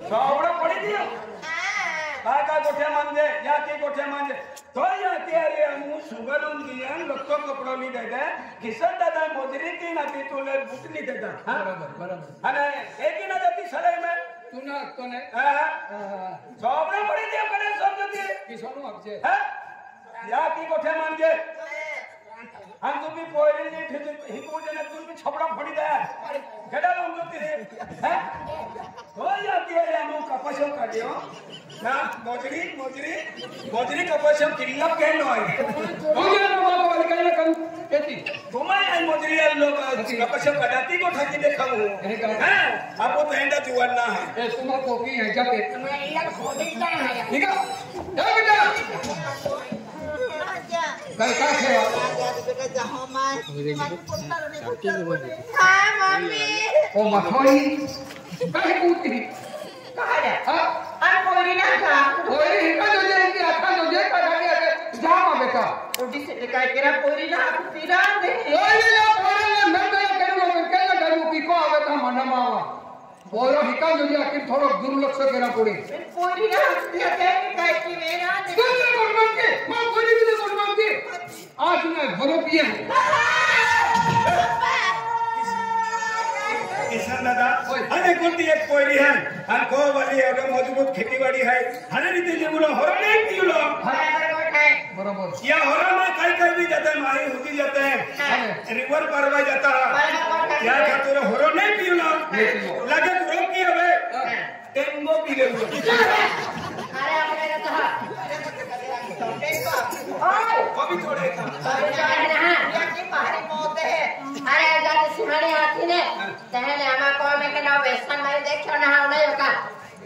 सावड़ा पड़ी दियो काय गोठ्या मांजे या की गोठ्या मांजे तो या त्यारे अनु सुगरून दियान लोक कपडोनी देता किसन दादा मोजरी की नाती तुले बुटनी देता बरोबर आणि एकी ना जाती सलाई में तू ना तो ने सावड़ा पड़ी दियो कने समझती किसनु अबजे या की गोठ्या मांजे हम तुम्ही पोयरी ने हिको जने तुम्ही छपड़ा फड़ी दे गडा लंगती है हो या त्यारे अनु कपशो काढियो ना मोजरी कपशो किल्लक केलो आहे मोजरी बाबा वालकायला करू केती तुम्हाला आई मोजरी लोक कपशो काढती गोठाची देखाऊ हां आपो तेंडा जुवाना है ए तुम्हा कोकी है जाके तुम्हाला इला खोदीचा आहे ठीक आहे ए बेटा काय सेवा बेटा जाओ माय हां मम्मी ओ मखोई काय पूती काय रे हां आणि पोरी ना का पोरी हिका जोजे की आता जोजे का जाके जा मा बेटा उठी से काय केरा पोरी ना तिरा दे पोरी ना नंद करू केला करू की को आवे ता मन मावा पोरो हिका जोजे आखिर थोडो दुर्लक्ष केला पुढे पोरी ना ते काय की वेरा दे कोणते मा पोरी की कोणते आज मैं भरो पिए किसान दादा अरे कोणती एक पोयरी है आणि को वाली एवढं मजबूत खेतीवाडी है हरे रीते जेवलो हरणे पिवलो बरोबर या हरण में काय भी जाते हैं माही होती जाते हैं रिवर परवा जाता है या खातिर हरण नहीं पिवलो लगे रोक की हवे टेंगो पी ले अरे आपने कहा कभी थोड़े ना ये भारी मौत है अरे जाते सिंहाने आती ने तहने आमा को में के ना वेसन मारी देखो ना होने का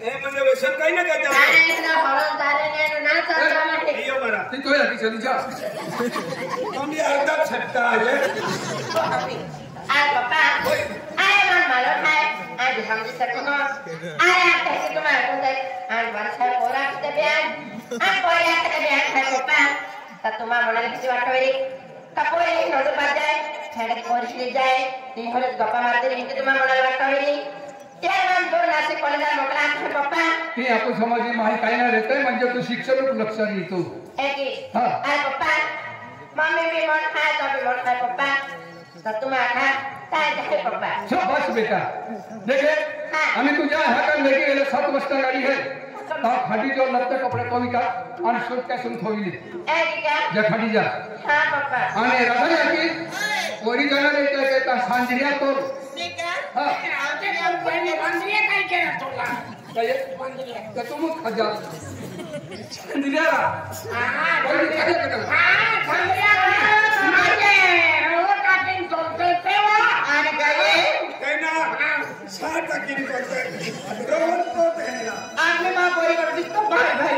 ए म्हणजे वेसन काही ना करता अरे इतना हरण तारे ने ना करता माटे यो मरा तू तो या चली जा तुम ये अर्धा छट्टा है आय पापा आय मन मालो है आज हम जी सको ना आय आते कि तुम आको दे आज वर्षा पोरा के बयान आय पोरा के बयान है पापा ता तुम्हा मनाला किती वाटवेरी कपोरी नजर पड़ जाए छेड़े कोरिश ले जाए तीन होले गप्पा मारते रही कि तुम्हा मनाला वाटवेरी त्यार मन दोन नासे कॉलेजला मोकळा आहे पप्पा ती आपण समाजी माही काय ना रहते म्हणजे तू शिक्षण लक्ष देतो एकी हां आय पप्पा मम्मी भी मन खाए तो भी मन खाए पप्पा तर तुम्हा खा काय जाते पप्पा शाबाश बेटा देखे आम्ही तुझ्या हातात लेके गेले 7 वाजता गाडी है ता खाडी जो लत्ते कपडे तो का आणि सूट काय सुन ठेवली एकी का जा खाडी जा हां पप्पा आणि राधा की कोरी जाणार आहे का सांजरिया तो ठीक है हां आते हम पहले सांजरिया काय केला तोला काय सांजरिया का तुम खजा सांजरिया हां सांजरिया माझे रोड काटिंग चलते तेवा आणि काय ना 60 टक्के करते रोड तो तेला आम्ही मा परिवार दिसतो भाई भाई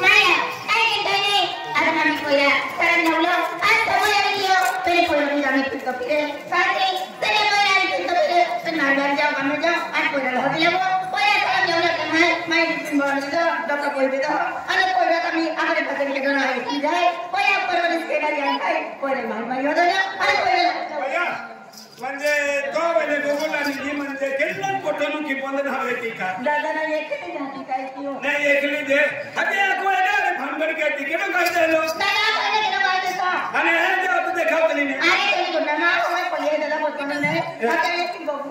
Maya, ay gini, ada kami kuya, sekarang nyawa, ada kuya lagi pilih kuya ni kami pintu pilih, kami pilih kuya ni pintu pilih, tenaga jauh kami jauh, ada kuya lagi lagi, kuya sekarang nyawa kami, main di pintu itu, dokter kuya itu, ada kuya kami, ada di pasar kita lagi, tidak, kuya perlu sekali yang kaya, kuya main ada ada kuya. म्हणजे तो वेळे गोगोला निजी म्हणजे केल्लन पोटनु की बंधन हवे ती का दादा ना एकली जाती काय कियो नाही एकली दे हते को एडा भांगड के टिकेट काय देलो दादा कोने के काय देता आणि हे जे आप देखावतली ने अरे कोणी कोणा ना होय पहिले दादा बोलतो ने आता एक गोगो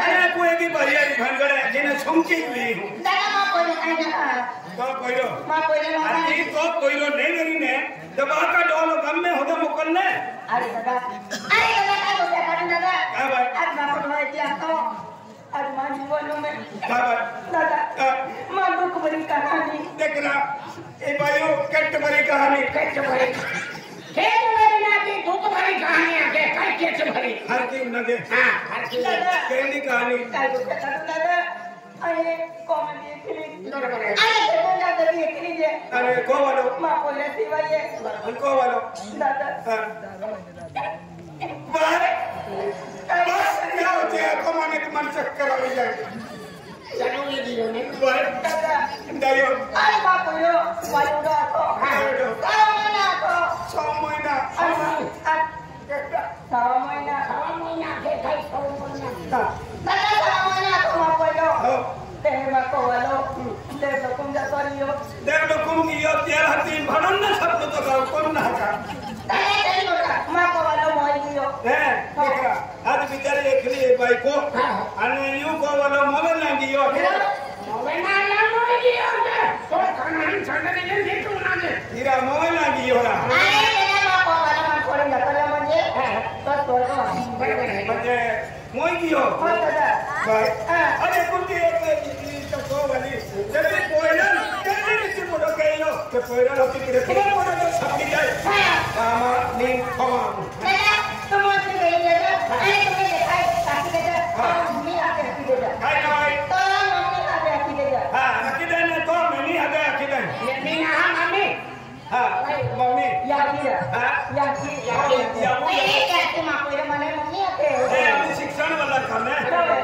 अरे को एकी बरिया भांगड आहे जेने छमकी ली दादा मा पहिले काय ना तो कोइरो मा पहिले आणि तो कोइरो नाही गरी ने दबा का डोल गम में होदा मुकलने अरे दादा दादा काय भाई आज बाप माहिती आता आज माझी बोलू में काय भाई दादा मां दुख भरी कहानी देख रहा ए भाइयों कट भरी कहानी ना की दुख भरी कहानी है काय केच भरी हर की न दे हां हर की दादा केली कहानी काय दादा अरे कॉमेडी केली अरे बोला दरी केली जे अरे को वालो मां बोले सिवाय उनको वालो दादा बाहर बस क्या होते हैं को माने कि मन चक्कर आ जाए चलो ये दियो ने बाहर दादा दायो अरे बाप यो वायो दा तो हां तो मना तो 6 महीना हाती भडन ना छपलो तो गाव कोण ना का काय तरी बघा माको वाला मोय दियो देखा आज बिचारे एकली बायको आणि यू को वाला मोबाईल ना दियो मोबाईल ना मोबाईल दियो तो खाना छाडले ने तू ना दे हिरा मोबाईल ना दियो ना अरे त्याला माको वाला मा कोणी ढकलला म्हणजे तो तोडतो म्हणजे मोय दियो होय दादा अरे कुठे एक तो वाली जरी कोयला त्याने मोठं केलो ते कोयला होती तिकडे खूप मोठं छापली जाय मामा मी खवा दादा तुम्ही गेले दादा आणि तुम्ही देखाय काकी दादा मी आते की दादा काय काय तो मम्मी आते की दादा हां नक्की देणे तो मनी हदे आखी दे मी ना मम्मी हां मम्मी या की हां या की ए काय ते माको मने मम्मी आते हे आम्ही शिक्षण वाला काम आहे चला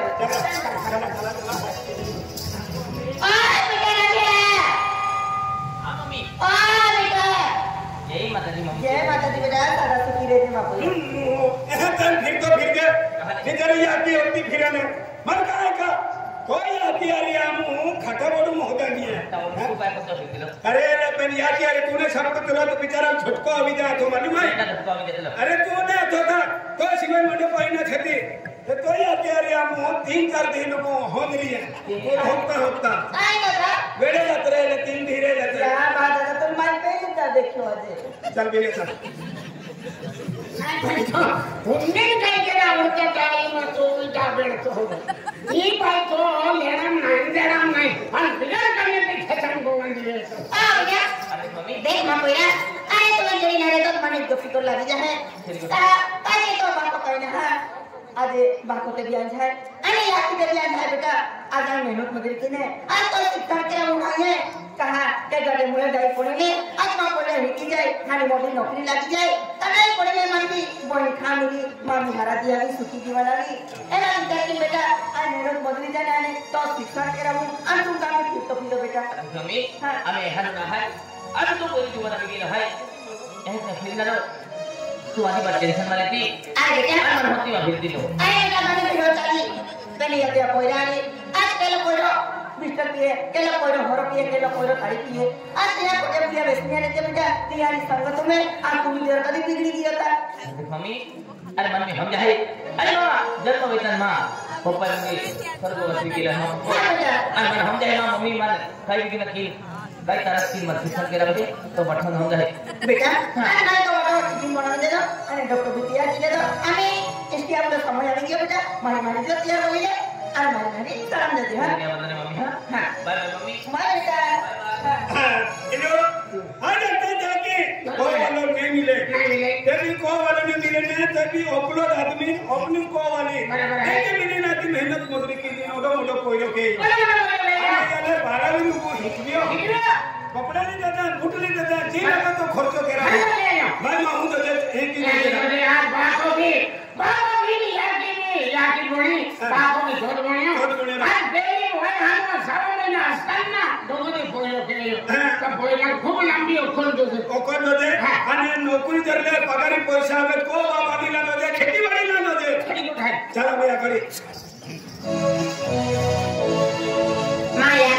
जय माता दी बेटा दादा सुखी रहते बापू फिर तो फिर के फिर आती होती फिर ने मर काय का कोई आती अरे आमू खटबडू होता नहीं है अरे पण याची अरे तूने सब तुला तो बेचारा छटको अभी जा तो मालूम है अरे तूने तो था तो सिवाय मुझे पहिना छती तो याती अरे आमू 3-4 दिन को हो रही है होता काय दादा वेड़े जात रहे 3 धीरे जाते क्या बात है तुम मार पे चिंता देखो आज चल मेरे चल पुण्य काय केला होता काय मग तो जाबेल तो ही बाई तो लेराम नाही पण बिगर करने पे खेचन गोवन दिए आ गया अरे मम्मी देख मापुया अरे तुम जरी ना रे तो मने जो फिकर लगी जाए अरे तो बाको कहना है आज बाको के बियान है अरे यार की बियान है बेटा आज हम मेहनत मजदूरी की ने आज तो शिक्षा के उठाए कहा के गड़े मुळे जाई पड़ेंगे आज मां बोले हिकी जाए खाली मोटी नौकरी लग जाए तने पड़ेंगे मन भी बोई खा मिली मामी हरा दिया भी सुखी जीवन आली एला इंटर की बेटा आज मेहनत मजदूरी जाना ने तो शिक्षा के रहूं अन तुम काम फिर तो फिर बेटा मम्मी हमें हर ना है अब तो कोई जीवन में गेलो है ऐसे फिर ना तू आधी बात टेंशन वाले थी अरे बेटा मन होती है फिर दिलो अरे ना मैंने भिड़ो चली पहले ये तो कोयरानी आज केलो कोयरो मिस्टर पिए केलो कोयरो हरो पिए केलो कोयरो खाड़ी पिए आज तेरा कोयरो पिए बेसनिया ने जब बेटा तिहारी संगत में आज तुम इधर कभी बिगड़ी गई होता मम्मी अरे मन में हम जाए अरे मां जन्म वेतन मां पप्पा ने स्वर्गवासी केला हम अरे हम जाए मां मम्मी मन काई की नकी काई तरह की मत शिक्षण के रखे तो पठन हम जाए बेटा आज ना तो वाला टिफिन बना दे दो अरे डॉक्टर बिटिया दे दो हमें इसके अपने समय आएंगे बेटा मारी जो तैयार हो गई अरे मारी सलाम दे दे हां क्या बंदने मम्मी हां बाय बाय मम्मी मार बेटा हेलो हां डॉक्टर जाके को वाला नहीं मिले तभी को वाला नहीं मिले ने तभी अपलोड आदमी अपनी को वाली एक मिले ना की मेहनत मजदूरी की दिन ओडो कोई के अरे 12 दिन को हिकलियो कपड़ा नहीं देता बूट नहीं देता जी लगा तो खर्चो करा भाई मां तो एक ही अरे यार बाको भी याकी बोली बाको भी छोड़ बोलियो आज बेरी होय हम सावन में अस्ताना दोगने पोयो के तो पोया खूब लंबी ओखन दे आणि नोकरी करले पगारी पैसा आवे को बाबा दिला न दे खेती बाड़ी न दे चला भैया करी माया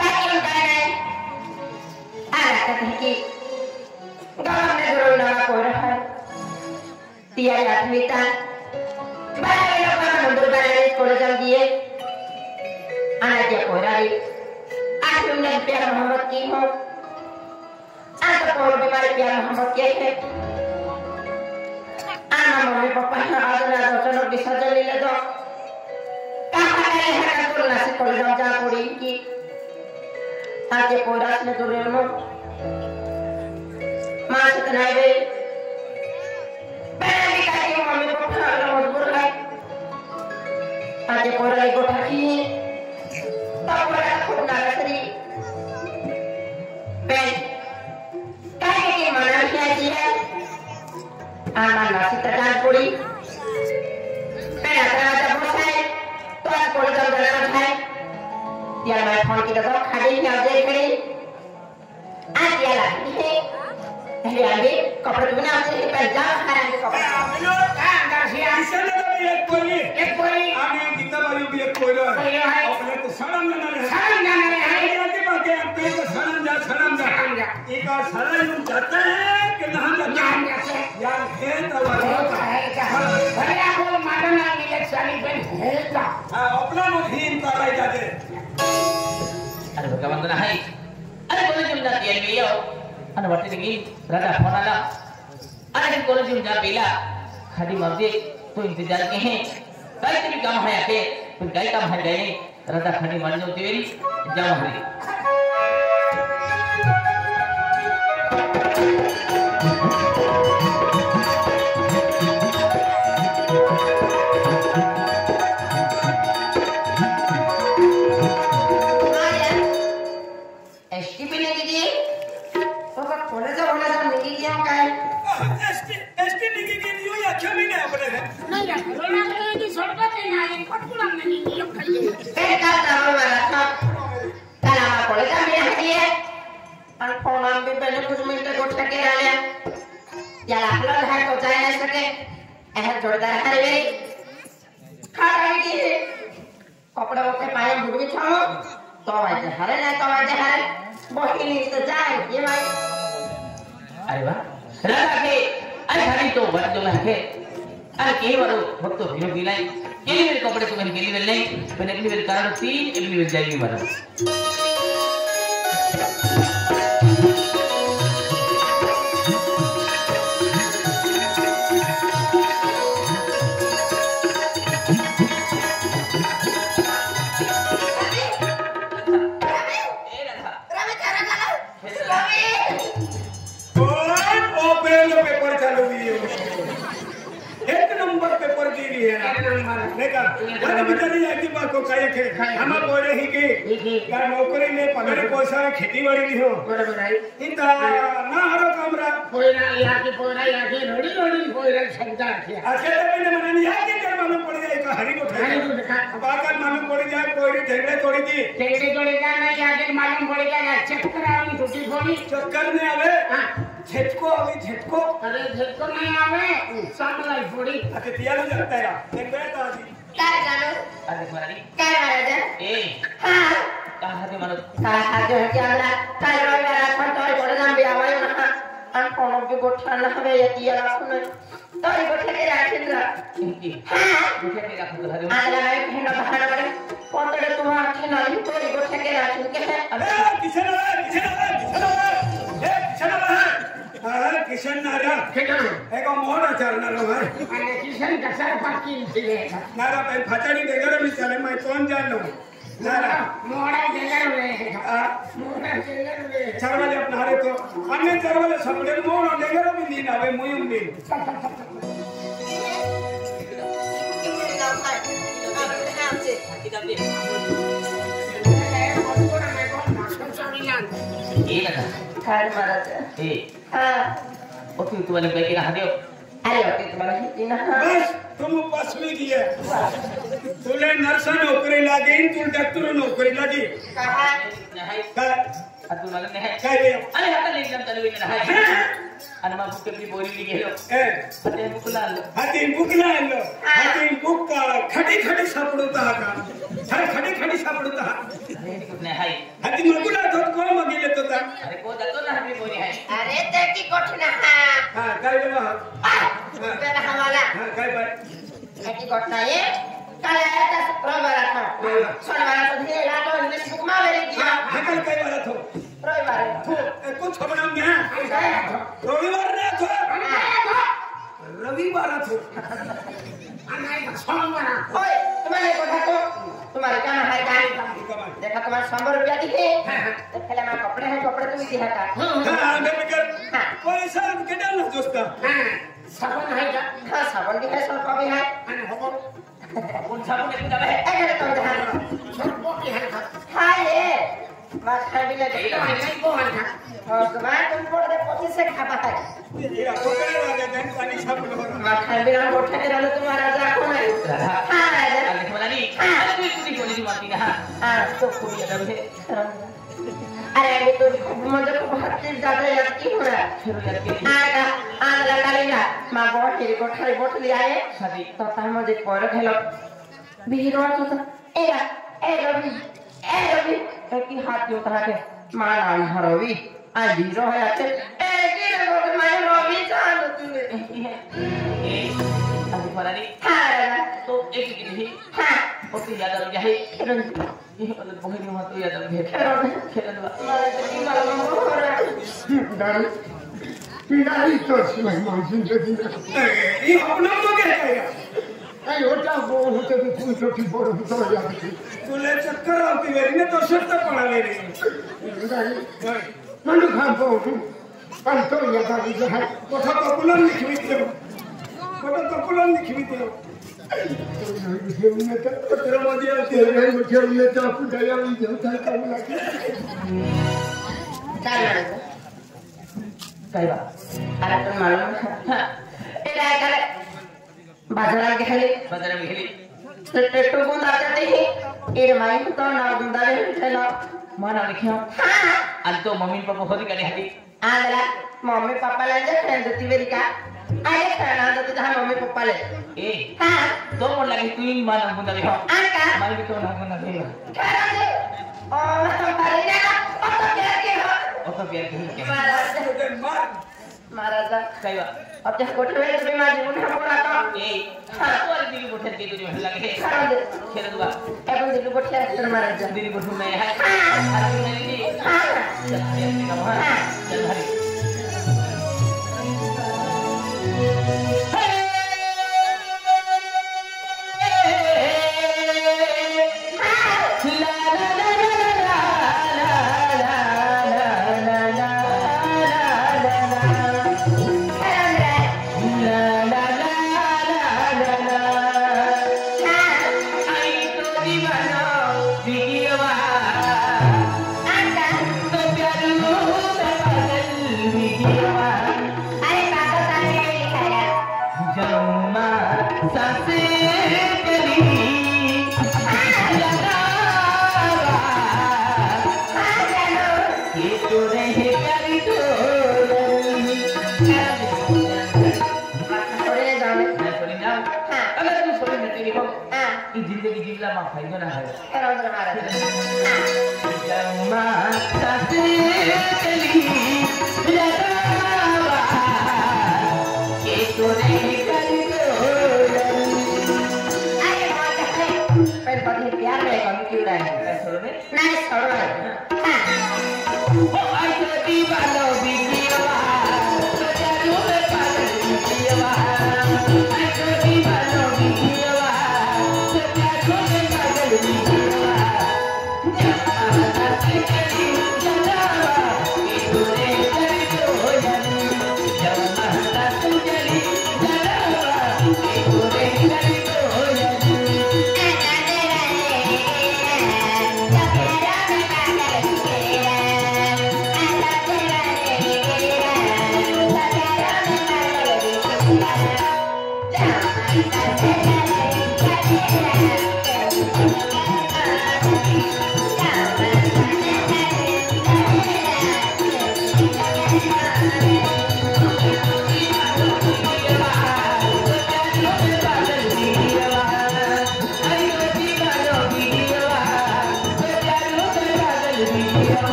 काय काय आता की गावात जरूर ना कोण आहे तिया आत्मीता बारे लोकांना मंदुर बारे कोण जाऊन दिए आना क्या कोराई आज तुमने प्यार मोहब्बत की हो आज तो कोई बीमारी प्यार मोहब्बत के है आना मम्मी पापा ना आज ना दोनों विसर्जन ले दो कहां है हर को नसीब को जा पड़ी की आज ये कोरास में दूर रहनो मां से तनावे पहले का के मम्मी पापा ना मजबूर है आज ये कोराई को ठाकी तब बड़ा खुद नरसरी पेन काहे के मना किया दिया आना नासी तजान पड़ी पेन अतरा जब बसाए तो आज कोई जब जरा है यार मैं फोन की तो खाली में आ जाए खड़ी आज यार आती है पहले आगे कपड़े तो बना आते हैं पहले जा खाना के कपड़े मिलो का अंदर ऐसे लगा एक कोई आगे गीता बारी भी एक कोई है अपने तो सड़न जाना है सड़न जाना है आगे बात है पे तो सड़न जा जाते हैं कि नहीं जाते हैं? यार है तो भैया बोल मारना मिले साली बन है का अपना मुझीन कर रही जाते अरे भगवान ना है अरे कॉलेज में जाती है ये अरे वाटे लगी राजा फोन आला अरे कॉलेज में जा पीला खाली मर्दे तो इंतजार के हैं कई भी काम है आके तो कई काम है गए राजा खाली मान जो तेरी जाओ हरी कपड़े वपड़े पाए बुढ़ी छाओ तो आवाज हरे ना तो आवाज हरे बहुत नहीं तो जाए ये भाई अरे वाह राजा के अरे खाली तो बड़ जो है अरे के बारो भक्त भिनो गिलाई के लिए कपड़े तो मैंने के लिए नहीं मैंने के लिए कारण 3 एक लिए जाएगी मारा पेपर चालू एक नंबर पेपर दी है देखा अरे बिचारी आती बात को काहे के हम बोले ही के का नौकरी ले पगार पैसा खेती बाड़ी लियो बरोबर आहे इता ना हरो कामरा पोयरा याके रोडी पोयरा शब्द आहे अकेले मैंने मने याके कर मालूम पड़ जाए का हरी को बात मालूम पड़ जाए कोई ढेगड़े तोड़ी दी ढेगड़े तोड़ेगा ना याके मालूम पड़ेगा ना चक्कर आवी टूटी फोड़ी चक्कर में आवे झटको आवे झटको अरे झटको नहीं आवे सामलाई फोड़ी अच्छा तिया नहीं लगता है एक बेटा आजी काय जानो अरे मारी काय महाराज ए हां कहा के मानो कहा जो है क्या हमरा काय रोय मेरा फोन तो बड़ा नाम भी आवायो ना अन कोनो भी गोठा ना हवे ये तिया राखने तो ये गोठा के राखिंद्र इनकी हां गोठा के रखो हरे आला मैं कहना बहाना करे पोतड़े तुम्हारा खेला नहीं तो ये गोठा के राखिन के है किशन नारा एक मोहन आचार नारा है आणि किशन कसार पाकी दिले नारा पे फटाडी देगर मी चले मैं कौन जानो नारा मोड़ा देगर वे मोड़ा देगर वे चरवाले अपना हरे तो अन्य चरवाले सबले मोड़ देगर भी नीन आवे मुयुम नीन ए ना खान महाराज ए हां ओ तू वाले पे के हदियो अरे ओके तुम्हारा हिती ना बस तुम पास में दिए तुले नर्सा नौकरी लागी तू डॉक्टर नौकरी लागी कहा नहीं का अतु वाले नहीं काय रे अरे हटा ले एकदम चलो इन है अनमा बुक की बोरी ली गेलो ए अते बुकला हाती बुकला लो हाती बुक का खडी सापडता का खडी सापडता नहीं कुछ नहीं है हाती मगुला तो को मगिले तो ता अरे को जातो ना हमें बोरी है अरे ते की कोठना हां काय रे बा बेटा हवाला काय बाय की कोठना ये काले आता रविवार था शनिवार तो ढेला तो इंग्लिश बुक में मेरे दिया हकल काय वाला थो रविवार थो कुछ खबर ना रविवार ना थो रविवार थो ओए तुम्हारे कोठा को तुम्हारे क्या है गाड़ी देखा तुम्हारे 100 रुपया दिए पहले मैं कपड़े तुम दिया था हां बेकर पैसा केडा ना दोस्त साबण आहे का हां साबण भी है सरपा भी है आणि हो कौन सा बोले तुम है अरे तुम ध्यान सरपो की आहे का हां ये माखा भी लगे नाही को आहे का और तुम्हारे तुम बोल दे 25 से खापा है ये कोकरे लागे देन पानी सापड माखा भी ना उठा के रहलो तुम्हारा राजा कौन है हां राजा अरे तुम्हारी अरे तू कुछ बोली दी मारती ना हां तो कोई अगर है अरे अभी तो मुझे को बहुत ज्यादा याद की हो रहा है आगा डालेगा मां बहुत तेरी कोठारी बोट ले आए शादी तो ता मुझे पर खेलो बीरो तो ए रवि की हाथ जो तरह के मां नाम हरवी आ बीरो है आते ए की को मैं मम्मी चाहूँ तुझे ए अभी फरारी हाँ तो एक की नहीं हाँ ओके याद आ गया है ये मतलब बहुत नहीं हुआ तो याद आ गया खेलन वाला मारे तो की मालूम हो रहा डाली तो मेहमान जिंदगी ये अपना तो क्या है आई होता वो होते भी फूल छोटी बड़ होता जाती तुले चक्कर आती मेरी ने तो शर्त पड़ा मेरी मंडू खान को पर तो ये बात जो है कोठा तो पुलन लिखवी थे कोठा तो पुलन लिखवी थे तेरा मजा आती है मुझे ये तो आपको दया भी होता है कब लगे चल काय बा अरे तुम मालूम हाँ ये क्या करे बाजार के खेले बाजार में खेली टट्टू को दाते थे ये माइक तो ना गुंडाले खेला माना लिखियो हाँ आज तो मम्मी पापा होती करे हती आगला मम्मी पापा ले जा फ्रेंड देती मेरी का आए खाना देते जहाँ मम्मी पापा ले ए हाँ तो मोर लगे तू ही माना गुंडा लिखो आका मार भी तो ना गुंडा लिखो खाना दे ओ अरे ना ओ तो क्या के हो ओ तो प्यार की के महाराज महाराज काय बा अब जब कोठे में तो बीमारी उन्हें पूरा तो ए तो वाली दिल कोठे दे तुझे लगे खाना दे खेलन बा अपन दिल कोठे एक्टर महाराज दिल कोठे में है आज नहीं दी हाँ चल खेलने का वहां चल हरी जिंदगी जीवला मा फायदा ना है जमा साथे चली लगावा के तोरे कर दो अरे बात है पर बहुत प्यार में कम क्यों रहा है छोड़ो ने नहीं छोड़ो ओ आई तो दीवानो बिकिवा तो जानो में पागल बिकिवा आई तो दीवानो बिकिवा तो जानो में पागल बिकिवा जमा साथे चली लगावा के तोरे कर दो जमा साथे चली लगावा के तोरे कर दो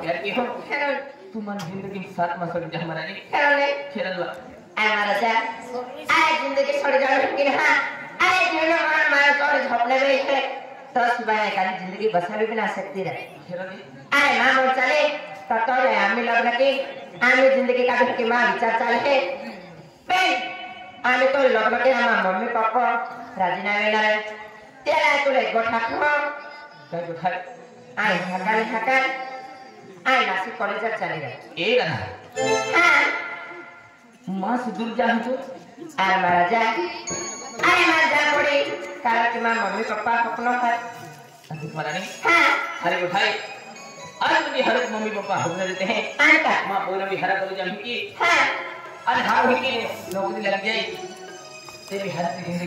प्यार की हो खेल तू मन जिंदगी में साथ में सड़ जा हमारा नहीं खेल खेलवा आए महाराजा आए जिंदगी छोड़ जाओ लेकिन हाँ आए जीवन मान मार तो झपने में है तो सुबह काली जिंदगी बसा भी बना सकती रहे खेलनी आए मां मोर चले तो रे आमी लग्न की आमी जिंदगी का भी मां विचार चले है पेन आमी तो लग्न के हम मम्मी पापा राजी ना वेला तेरा तुले गोठा खो काय गोठा आए हकाल आए नासी कॉलेज चले गए ए ना हां मां से दूर जा तो आए महाराजा आए महाराजा पड़ी कारण कि मां मम्मी पापा अपनो है अधिक मारा नहीं हां अरे उठाई आज भी हर मम्मी पापा हमने देते हैं आका मां पूरा भी हरा कॉलेज में की हां आज हां हुई की नौकरी लग जाए ते भी हर जिंदगी